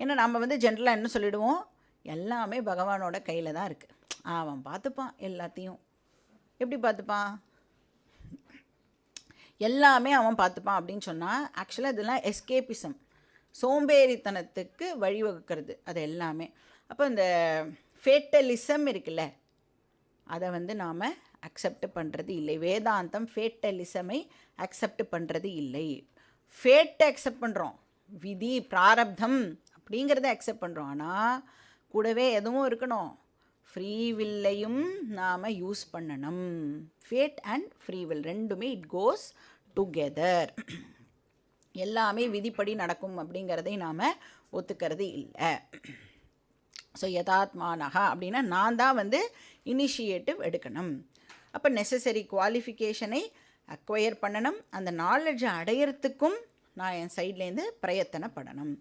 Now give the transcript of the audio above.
ஏன்னா நம்ம வந்து ஜென்ரலாக என்ன சொல்லிடுவோம், எல்லாமே பகவானோட கையில் தான் இருக்குது, அவன் பார்த்துப்பான் எல்லாத்தையும். எப்படி பார்த்துப்பான்? எல்லாமே அவன் பார்த்துப்பான் அப்படின்னு சொன்னால் ஆக்சுவலாக இதெல்லாம் எஸ்கேபிசம், சோம்பேறித்தனத்துக்கு வழிவகுக்கிறது அது எல்லாமே. அப்போ இந்த ஃபேட்டலிசம் இருக்குல்ல, அதை வந்து நாம் அக்செப்ட் பண்ணுறது இல்லை. வேதாந்தம் ஃபேட்டலிசமை அக்செப்ட் பண்ணுறது இல்லை. ஃபேட்டை அக்செப்ட் பண்ணுறோம், விதி பிராரப்தம் அப்படிங்கிறத அக்செப்ட் பண்ணுறோம். ஆனால் கூடவே எதுவும் இருக்கணும், ஃப்ரீவில்லையும் நாம் யூஸ் பண்ணணும். ஃபேட் அண்ட் ஃப்ரீவில் ரெண்டுமே இட் கோஸ் டுகெதர். எல்லாமே விதிப்படி நடக்கும் அப்படிங்கிறதை நாம் ஒத்துக்கிறது இல்லை. ஸோ யதாத்மானஹா அப்படின்னா நான் தான் வந்து இனிஷியேட்டிவ் எடுக்கணும். அப்போ நெசசரி குவாலிஃபிகேஷனை அக்வயர் பண்ணணும். அந்த நாலேஜை அடையிறதுக்கும் நான் என் சைட்லேருந்து பிரயத்தனப்படணும்.